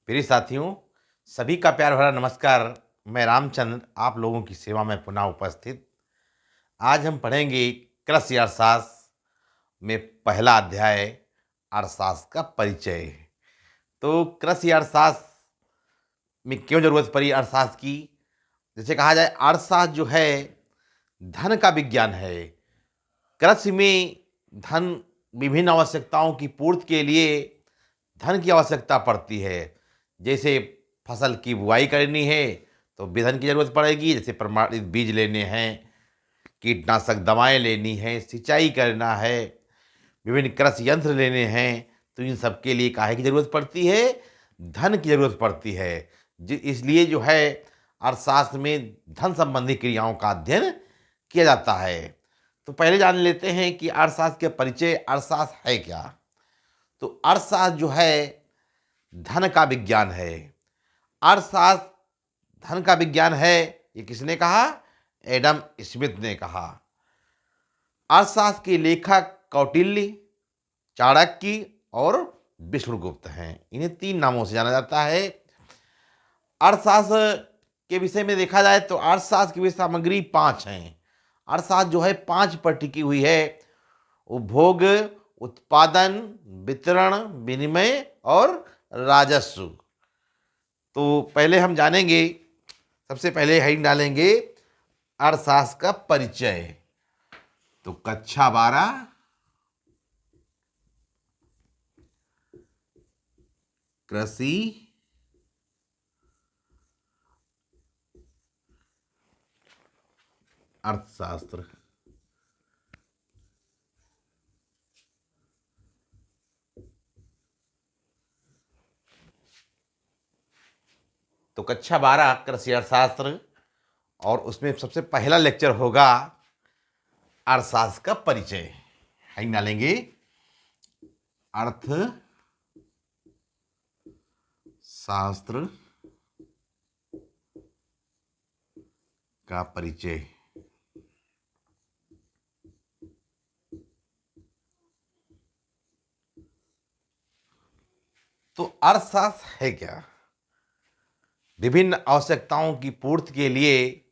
प्रिय साथियों, सभी का प्यार भरा नमस्कार। मैं रामचंद्र आप लोगों की सेवा में पुनः उपस्थित। आज हम पढ़ेंगे कृषि अर्थशास्त्र में पहला अध्याय अर्थशास्त्र का परिचय। तो कृषि अर्थशास्त्र में क्यों जरूरत पड़ी अर्थशास्त्र की? जैसे कहा जाए, अर्थशास्त्र जो है धन का विज्ञान है। कृषि में धन, विभिन्न आवश्यकताओं की पूर्ति के लिए धन की आवश्यकता पड़ती है। जैसे फसल की बुआई करनी है तो धन की जरूरत पड़ेगी, जैसे प्रमाणित बीज लेने हैं, कीटनाशक दवाएं लेनी है, सिंचाई करना है, विभिन्न कृषि यंत्र लेने हैं, तो इन सब के लिए काहे की जरूरत पड़ती है? धन की जरूरत पड़ती है। इसलिए जो है अर्थशास्त्र में धन संबंधी क्रियाओं का अध्ययन किया जाता है। तो पहले जान लेते हैं कि अर्थशास्त्र के परिचय, अर्थशास्त्र है क्या। तो अर्थशास्त्र जो है धन का विज्ञान है। अर्थशास्त्र धन का विज्ञान है, ये किसने कहा? एडम स्मिथ ने कहा। अर्थशास्त्र के लेखक कौटिल्य, चाणक्य और विष्णुगुप्त हैं। इन्हें तीन नामों से जाना जाता है। अर्थशास्त्र के विषय में देखा जाए तो अर्थशास्त्र की विषय सामग्री 5 हैं। अर्थशास्त्र जो है 5 पर टिकी हुई है: उपभोग, उत्पादन, वितरण, विनिमय और राजस्व। तो पहले हम जानेंगे, सबसे पहले हेडिंग डालेंगे अर्थशास्त्र का परिचय। तो कक्षा 12 कृषि अर्थशास्त्र। तो कक्षा 12 कृषि अर्थशास्त्र, और उसमें सबसे पहला लेक्चर होगा अर्थशास्त्र का परिचय। हेडिंग डालेंगे अर्थशास्त्र का परिचय। तो अर्थशास्त्र है क्या? विभिन्न आवश्यकताओं की पूर्ति के लिए।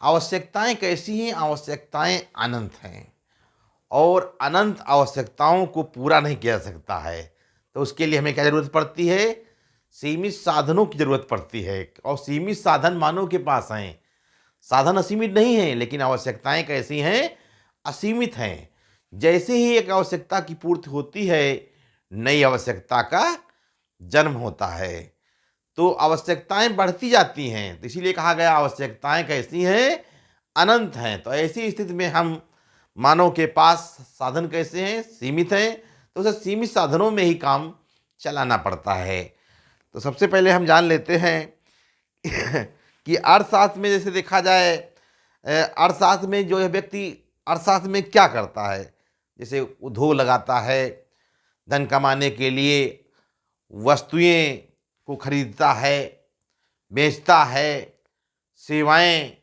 आवश्यकताएं कैसी हैं? आवश्यकताएं अनंत हैं और अनंत आवश्यकताओं को पूरा नहीं किया जा सकता है। तो उसके लिए हमें क्या जरूरत पड़ती है? सीमित साधनों की जरूरत पड़ती है। और सीमित साधन मानव के पास हैं। साधन असीमित नहीं हैं, लेकिन आवश्यकताएं कैसी हैं? असीमित हैं। जैसे ही एक आवश्यकता की पूर्ति होती है, नई आवश्यकता का जन्म होता है। तो आवश्यकताएं बढ़ती जाती हैं। तो इसीलिए कहा गया आवश्यकताएं कैसी हैं? अनंत हैं। तो ऐसी स्थिति में हम मानव के पास साधन कैसे हैं? सीमित हैं। तो उसे सीमित साधनों में ही काम चलाना पड़ता है। तो सबसे पहले हम जान लेते हैं कि अर्थशास्त्र में जैसे देखा जाए, अर्थशास्त्र में जो है व्यक्ति अर्थशास्त्र में क्या करता है? जैसे उद्योग लगाता है, धन कमाने के लिए वस्तुएं को खरीदता है, बेचता है, सेवाएं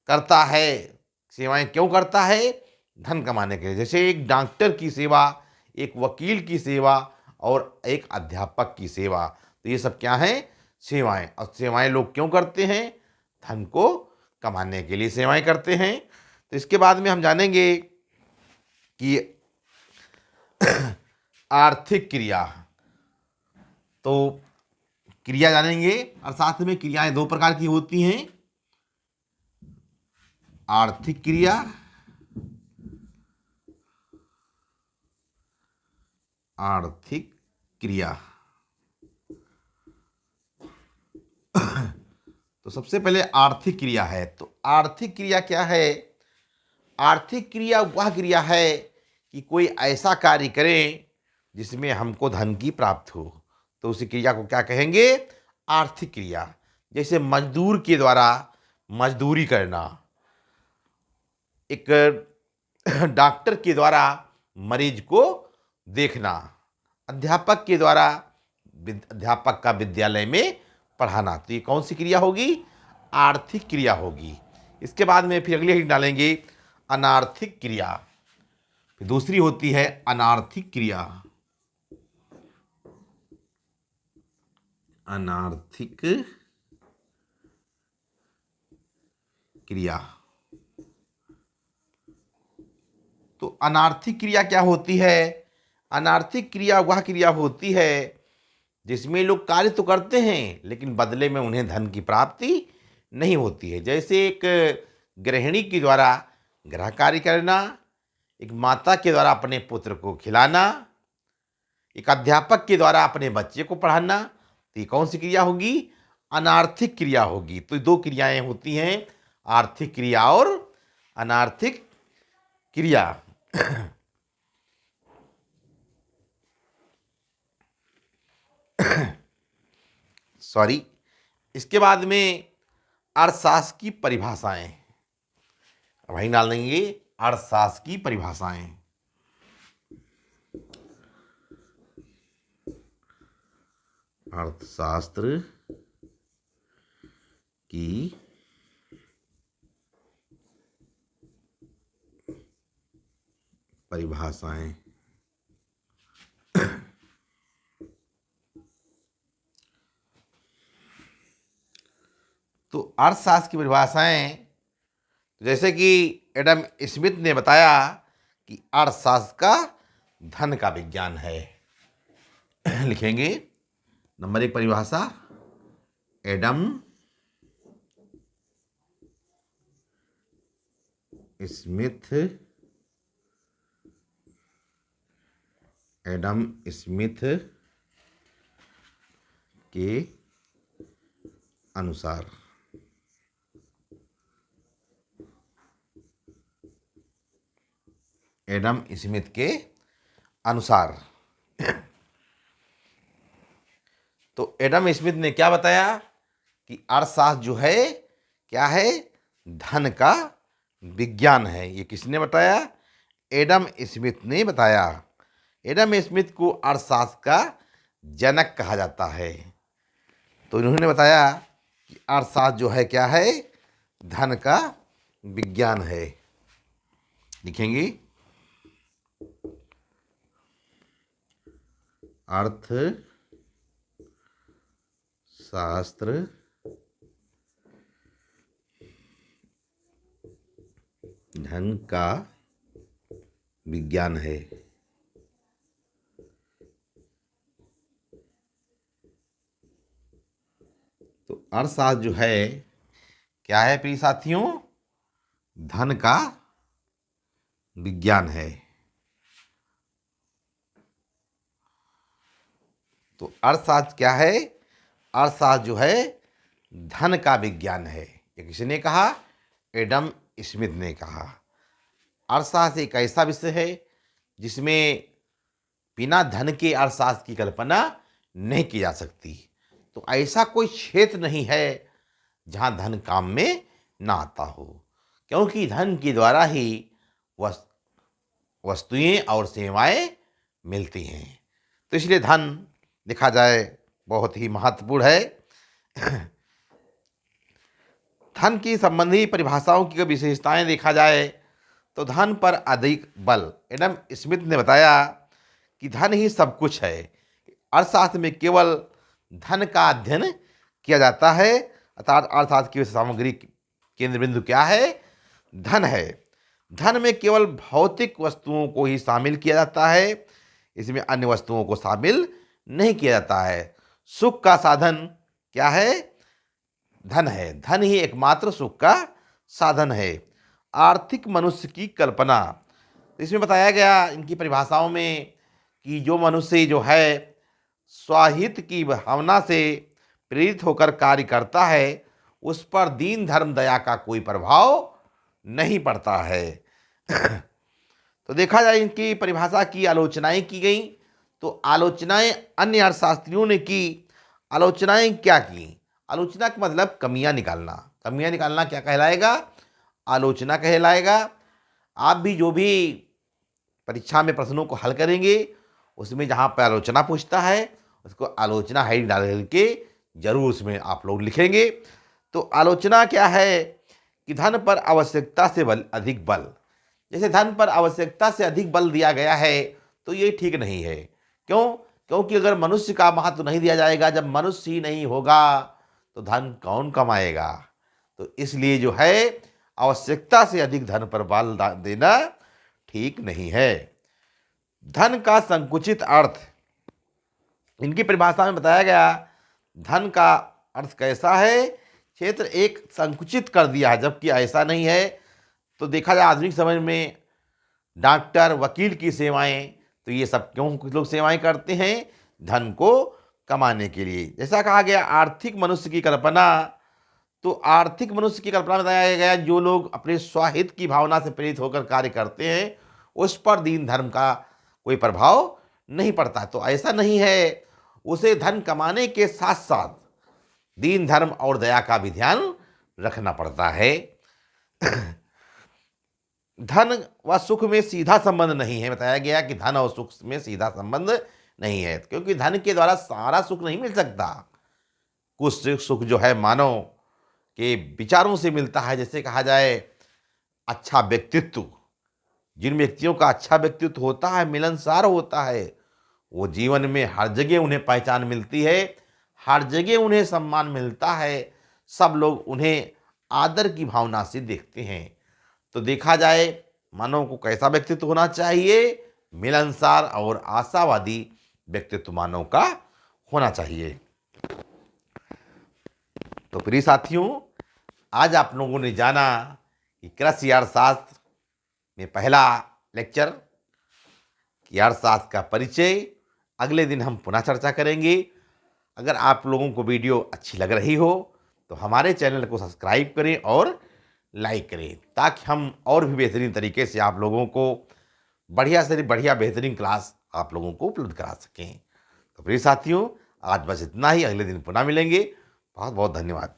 करता है। सेवाएं क्यों करता है? धन कमाने के लिए। जैसे एक डॉक्टर की सेवा, एक वकील की सेवा और एक अध्यापक की सेवा। तो ये सब क्या है? सेवाएं। और सेवाएं लोग क्यों करते हैं? धन को कमाने के लिए सेवाएं करते हैं। तो इसके बाद में हम जानेंगे कि आर्थिक क्रिया। तो क्रिया जानेंगे। अर्थशास्त्र में क्रियाएं 2 प्रकार की होती हैं: आर्थिक क्रिया आर्थिक क्रिया। तो सबसे पहले आर्थिक क्रिया है। तो आर्थिक क्रिया क्या है? आर्थिक क्रिया वह क्रिया है कि कोई ऐसा कार्य करें जिसमें हमको धन की प्राप्ति हो। तो उसी क्रिया को क्या कहेंगे? आर्थिक क्रिया। जैसे मजदूर के द्वारा मजदूरी करना, एक डॉक्टर के द्वारा मरीज को देखना, अध्यापक के द्वारा अध्यापक का विद्यालय में पढ़ाना। तो ये कौन सी क्रिया होगी? आर्थिक क्रिया होगी। इसके बाद में फिर अगली हेडिंग डालेंगे अनार्थिक क्रिया। फिर दूसरी होती है अनार्थिक क्रिया। अनार्थिक क्रिया। तो अनार्थिक क्रिया क्या होती है? अनार्थिक क्रिया वह क्रिया होती है जिसमें लोग कार्य तो करते हैं लेकिन बदले में उन्हें धन की प्राप्ति नहीं होती है। जैसे एक गृहिणी के द्वारा गृह कार्य करना, एक माता के द्वारा अपने पुत्र को खिलाना, एक अध्यापक के द्वारा अपने बच्चे को पढ़ाना, तो ये कौन सी क्रिया होगी? अनार्थिक क्रिया होगी। तो दो क्रियाएं होती हैं, आर्थिक क्रिया और अनार्थिक क्रिया। सॉरी। इसके बाद में अर्थशास्त्र की परिभाषाएं, वही डाल देंगे अर्थशास्त्र की परिभाषाएं। अर्थशास्त्र की परिभाषाएं। तो अर्थशास्त्र की परिभाषाएं, जैसे कि एडम स्मिथ ने बताया कि अर्थशास्त्र का धन का विज्ञान है। लिखेंगे नंबर 1 परिभाषा, एडम स्मिथ के अनुसार। एडम स्मिथ के अनुसार। तो एडम स्मिथ ने क्या बताया कि अर्थशास्त्र जो है क्या है? धन का विज्ञान है। ये किसने बताया? एडम स्मिथ ने बताया। एडम स्मिथ को अर्थशास्त्र का जनक कहा जाता है। तो इन्होंने बताया कि अर्थशास्त्र जो है क्या है? धन का विज्ञान है। लिखेंगे अर्थशास्त्र धन का विज्ञान है। तो अर्थशास्त्र जो है क्या है प्रिय साथियों? धन का विज्ञान है। तो अर्थशास्त्र क्या है? अर्थशास्त्र जो है धन का विज्ञान है। ये किसने कहा? एडम स्मिथ ने कहा। अर्थशास्त्र एक ऐसा विषय है जिसमें बिना धन के अर्थशास्त्र की कल्पना नहीं की जा सकती। तो ऐसा कोई क्षेत्र नहीं है जहाँ धन काम में ना आता हो, क्योंकि धन के द्वारा ही वस्तुएं और सेवाएं मिलती हैं। तो इसलिए धन देखा जाए बहुत ही महत्वपूर्ण है। धन की संबंधी परिभाषाओं की विशेषताएं देखा जाए तो धन पर अधिक बल। एडम स्मिथ ने बताया कि धन ही सब कुछ है। अर्थशास्त्र में केवल धन का अध्ययन किया जाता है, अर्थात अर्थशास्त्र की सामग्री केंद्र बिंदु क्या है? धन है। धन में केवल भौतिक वस्तुओं को ही शामिल किया जाता है, इसमें अन्य वस्तुओं को शामिल नहीं किया जाता है। सुख का साधन क्या है? धन है। धन ही एकमात्र सुख का साधन है। आर्थिक मनुष्य की कल्पना, इसमें बताया गया इनकी परिभाषाओं में कि जो मनुष्य जो है स्वाहित की भावना से प्रेरित होकर कार्य करता है, उस पर दीन धर्म दया का कोई प्रभाव नहीं पड़ता है। तो देखा जाए इनकी परिभाषा की आलोचनाएं की गई। तो आलोचनाएं अन्य अर्थशास्त्रियों ने की। आलोचनाएं क्या की? आलोचना का मतलब कमियां निकालना। कमियां निकालना क्या कहलाएगा? आलोचना कहलाएगा। आप भी जो भी परीक्षा में प्रश्नों को हल करेंगे उसमें जहाँ पर आलोचना पूछता है उसको आलोचना है डाल करके जरूर उसमें आप लोग लिखेंगे। तो आलोचना क्या है कि धन पर आवश्यकता से अधिक बल। जैसे धन पर आवश्यकता से अधिक बल दिया गया है तो ये ठीक नहीं है। क्यों? क्योंकि अगर मनुष्य का महत्व नहीं दिया जाएगा, जब मनुष्य ही नहीं होगा तो धन कौन कमाएगा। तो इसलिए जो है आवश्यकता से अधिक धन पर बल देना ठीक नहीं है। धन का संकुचित अर्थ, इनकी परिभाषा में बताया गया धन का अर्थ कैसा है, क्षेत्र एक संकुचित कर दिया है, जबकि ऐसा नहीं है। तो देखा जाए आधुनिक समय में डॉक्टर, वकील की सेवाएं, तो ये सब क्यों कुछ लोग सेवाएं करते हैं, धन को कमाने के लिए। जैसा कहा गया आर्थिक मनुष्य की कल्पना, तो आर्थिक मनुष्य की कल्पना में बताया गया जो लोग अपने स्वाहित की भावना से प्रेरित होकर कार्य करते हैं उस पर दीन धर्म का कोई प्रभाव नहीं पड़ता। तो ऐसा नहीं है, उसे धन कमाने के साथ साथ दीन धर्म और दया का भी ध्यान रखना पड़ता है। धन व सुख में सीधा संबंध नहीं है। बताया गया कि धन और सुख में सीधा संबंध नहीं है, क्योंकि धन के द्वारा सारा सुख नहीं मिल सकता। कुछ सुख जो है मानव के विचारों से मिलता है। जैसे कहा जाए अच्छा व्यक्तित्व, जिन व्यक्तियों का अच्छा व्यक्तित्व होता है, मिलनसार होता है, वो जीवन में हर जगह उन्हें पहचान मिलती है, हर जगह उन्हें सम्मान मिलता है, सब लोग उन्हें आदर की भावना से देखते हैं। तो देखा जाए मानव को कैसा व्यक्तित्व होना चाहिए, मिलनसार और आशावादी व्यक्तित्व मानव का होना चाहिए। तो प्रिय साथियों, आज आप लोगों ने जाना कि कृषि अर्थशास्त्र में पहला लेक्चर कि अर्थशास्त्र का परिचय। अगले दिन हम पुनः चर्चा करेंगे। अगर आप लोगों को वीडियो अच्छी लग रही हो तो हमारे चैनल को सब्सक्राइब करें और लाइक करें, ताकि हम और भी बेहतरीन तरीके से आप लोगों को बढ़िया से बढ़िया बेहतरीन क्लास आप लोगों को उपलब्ध करा सकें। तो प्रिय साथियों, आज बस इतना ही। अगले दिन पुनः मिलेंगे। बहुत बहुत धन्यवाद।